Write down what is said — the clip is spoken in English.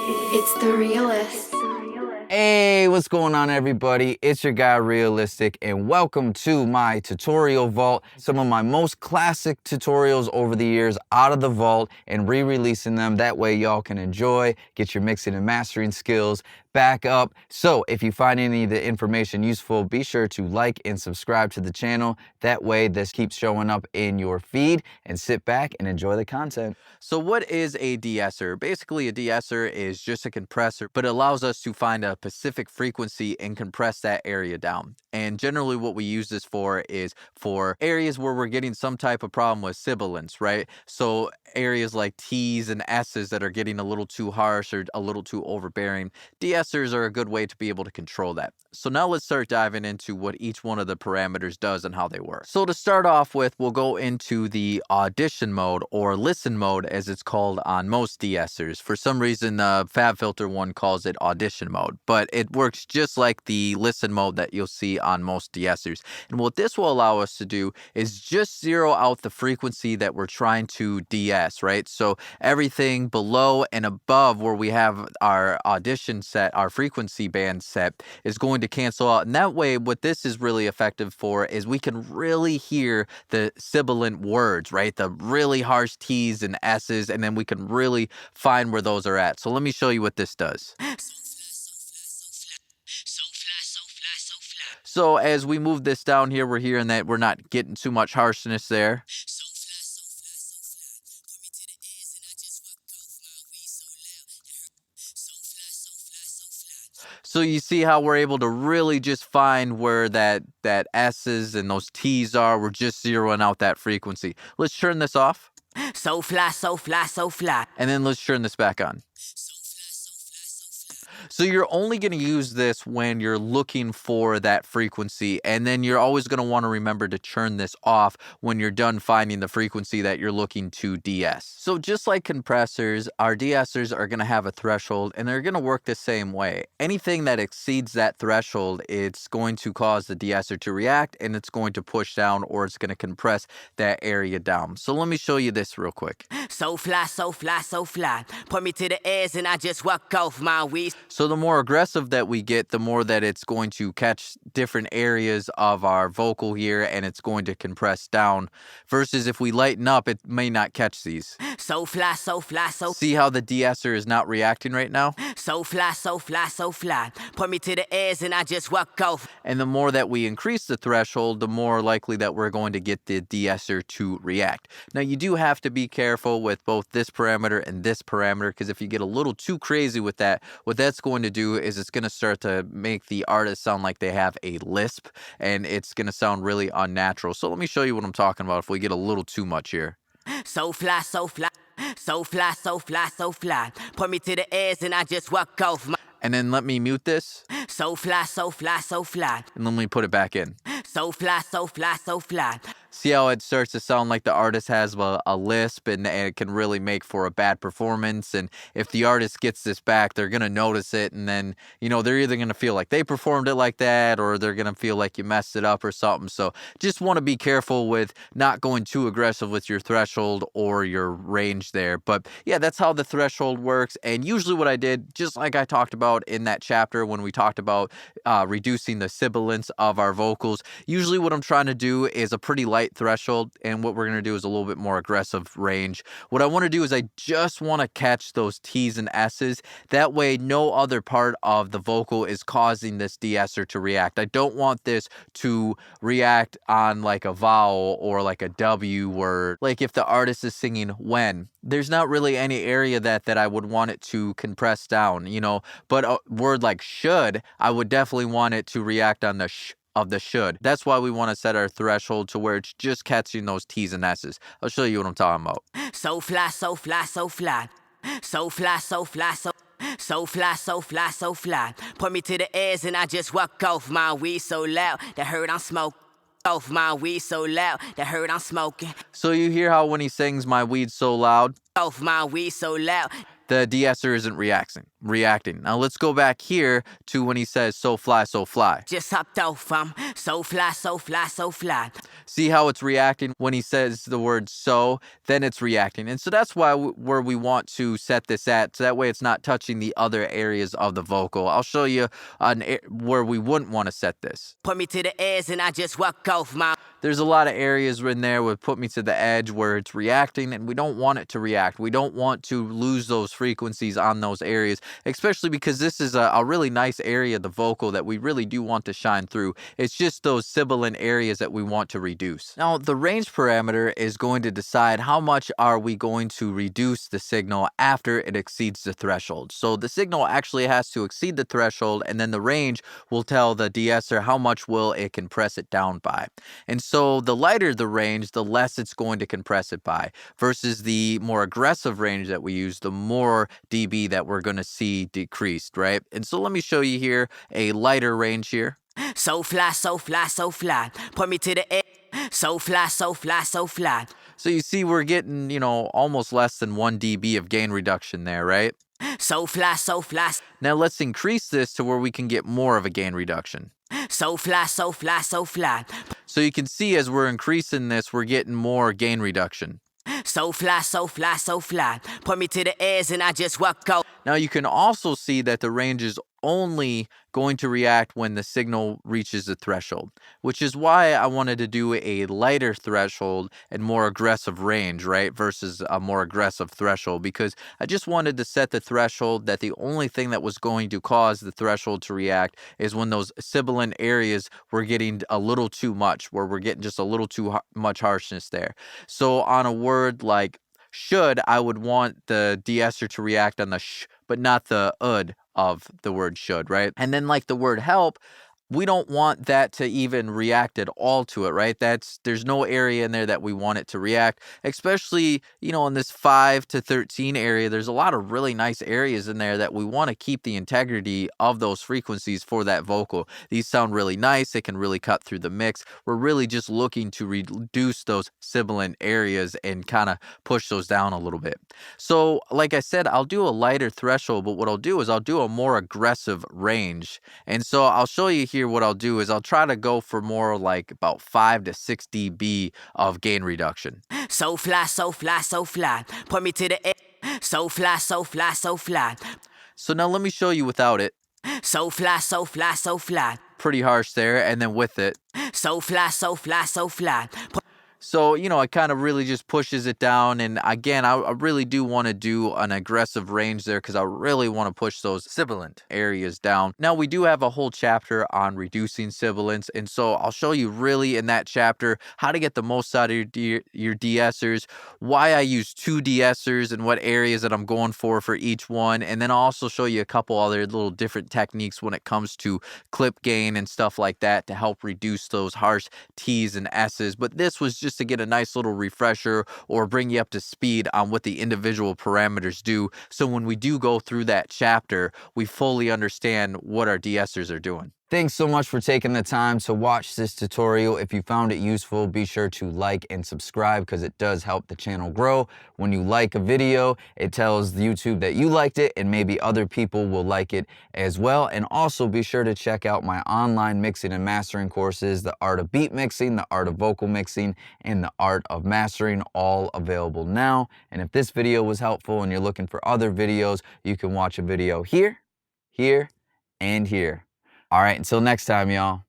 It's the realest. Hey, what's going on, everybody? It's your guy Realistic, and welcome to my tutorial vault. Some of my most classic tutorials over the years out of the vault and re-releasing them. That way y'all can enjoy, get your mixing and mastering skills back up. So if you find any of the information useful, be sure to like and subscribe to the channel. That way this keeps showing up in your feed, and sit back and enjoy the content. So what is a de-esser? Basically, a de-esser is just a compressor, but it allows us to find a specific frequency and compress that area down. And generally what we use this for is for areas where we're getting some type of problem with sibilants, right? So areas like T's and S's that are getting a little too harsh or a little too overbearing, de-essers are a good way to be able to control that. So now let's start diving into what each one of the parameters does and how they work. So to start off with, we'll go into the audition mode, or listen mode as it's called on most de-essers. For some reason, the FabFilter one calls it audition mode, but it works just like the listen mode that you'll see on most de-essers. And what this will allow us to do is just zero out the frequency that we're trying to de-ess, right? So everything below and above where we have our audition set, our frequency band set, is going to cancel out. And that way, what this is really effective for is we can really hear the sibilant words, right? The really harsh T's and S's, and then we can really find where those are at. So let me show you what this does. So as we move this down here, we're hearing that we're not getting too much harshness there. So you see how we're able to really just find where that S's and those T's are. We're just zeroing out that frequency. Let's turn this off. So fly, so fly, so fly. And then let's turn this back on. So you're only going to use this when you're looking for that frequency, and then you're always going to want to remember to turn this off when you're done finding the frequency that you're looking to de-ess. So just like compressors, our de-essers are going to have a threshold, and they're going to work the same way. Anything that exceeds that threshold, it's going to cause the de-esser to react, and it's going to push down, or it's going to compress that area down. So let me show you this real quick. So fly, so fly, so fly. Put me to the edge and I just walk off my weed. So the more aggressive that we get, the more that it's going to catch different areas of our vocal here, and it's going to compress down. Versus if we lighten up, it may not catch these. So fly, so fly, so. See how the de-esser is not reacting right now? So fly, so fly, so fly. Put me to the edge and I just walk off. And the more that we increase the threshold, the more likely that we're going to get the de-esser to react. Now you do have to be careful with both this parameter and this parameter, because if you get a little too crazy with that, what that's going to do is it's going to start to make the artist sound like they have a lisp, and it's going to sound really unnatural. So let me show you what I'm talking about if we get a little too much here. So fly, so fly. So fly, so fly, so fly. Put me to the edge and I just walk off my. And then let me mute this. So fly, so fly, so fly. And let me put it back in. So fly, so fly, so fly. See how it starts to sound like the artist has a lisp, and it can really make for a bad performance. And if the artist gets this back, they're going to notice it, and then, you know, they're either going to feel like they performed it like that, or they're going to feel like you messed it up or something. So just want to be careful with not going too aggressive with your threshold or your range there. But yeah, that's how the threshold works. And usually what I did, just like I talked about in that chapter when we talked about reducing the sibilance of our vocals, usually what I'm trying to do is a pretty light threshold, and what we're going to do is a little bit more aggressive range. What I want to do is I just want to catch those T's and S's. That way no other part of the vocal is causing this de-esser to react. I don't want this to react on like a vowel or like a W word. Like if the artist is singing when, there's not really any area that I would want it to compress down, you know, but a word like should, I would definitely want it to react on the sh of the should. That's why we want to set our threshold to where it's just catching those T's and S's. I'll show you what I'm talking about. So fly, so fly, so fly. So fly, so fly, so. So fly, so fly, so fly. Put me to the edge and I just walk off my weed so loud that heard I'm smoking. Off my weed so loud that heard I'm smoking. So you hear how when he sings my weed so loud? Off my weed so loud. the de-esser isn't reacting. Now let's go back here to when he says so fly, so fly. Just hopped off, I'm so fly, so fly, so fly. See how it's reacting when he says the word so, then it's reacting. And so that's why where we want to set this at, so that way it's not touching the other areas of the vocal. I'll show you where we wouldn't want to set this. Put me to the edge and I just walk off my... There's a lot of areas in there would put me to the edge where it's reacting, and we don't want it to react. We don't want to lose those frequencies on those areas, especially because this is a really nice area of the vocal that we really do want to shine through. It's just those sibilant areas that we want to reduce. Now, the range parameter is going to decide how much are we going to reduce the signal after it exceeds the threshold. So the signal actually has to exceed the threshold, and then the range will tell the de-esser how much will it compress it down by. And so the lighter the range, the less it's going to compress it by, versus the more aggressive range that we use, the more dB that we're going to see decreased, right? And so let me show you here a lighter range here. So fly, so fly, so fly. Put me to the edge. So fly, so fly, so fly. So you see we're getting, you know, almost less than 1 dB of gain reduction there, right? So fly, so fly. Now let's increase this to where we can get more of a gain reduction. So fly, so fly, so fly. So you can see as we're increasing this, we're getting more gain reduction. So fly, so fly, so fly. Put me to the edge and I just walk out. Now you can also see that the range is only going to react when the signal reaches the threshold, which is why I wanted to do a lighter threshold and more aggressive range, right, versus a more aggressive threshold, because I just wanted to set the threshold that the only thing that was going to cause the threshold to react is when those sibilant areas were getting a little too much, where we're getting just a little too much harshness there. So on a word like should, I would want the de-esser to react on the sh, but not the ud of the word should, right? And then like the word help, we don't want that to even react at all to it, right? There's no area in there that we want it to react, especially, you know, in this 5 to 13 area. There's a lot of really nice areas in there that we want to keep the integrity of those frequencies for that vocal. These sound really nice. They can really cut through the mix. We're really just looking to reduce those sibilant areas and kind of push those down a little bit. So like I said, I'll do a lighter threshold, but what I'll do is I'll do a more aggressive range. And so I'll show you here what I'll do is I'll try to go for more like about 5 to 6 dB of gain reduction. So fly, so fly, so fly. Put me to the edge. So fly, so fly, so fly. So now let me show you without it. So fly, so fly, so fly. Pretty harsh there, and then with it. So fly, so fly, so fly. So, you know, it kind of really just pushes it down. And again, I really do want to do an aggressive range there because I really want to push those sibilant areas down. Now, we do have a whole chapter on reducing sibilants. And so I'll show you really in that chapter how to get the most out of your de-essers, why I use 2 de-essers and what areas that I'm going for each one. And then I'll also show you a couple other little different techniques when it comes to clip gain and stuff like that to help reduce those harsh T's and S's. But this was just to get a nice little refresher or bring you up to speed on what the individual parameters do. So when we do go through that chapter, we fully understand what our de-essers are doing. Thanks so much for taking the time to watch this tutorial. If you found it useful, be sure to like and subscribe because it does help the channel grow. When you like a video, it tells YouTube that you liked it and maybe other people will like it as well. And also be sure to check out my online mixing and mastering courses, the art of beat mixing, the art of vocal mixing, and the art of mastering, all available now. And if this video was helpful and you're looking for other videos, you can watch a video here, here, and here. All right, until next time, y'all.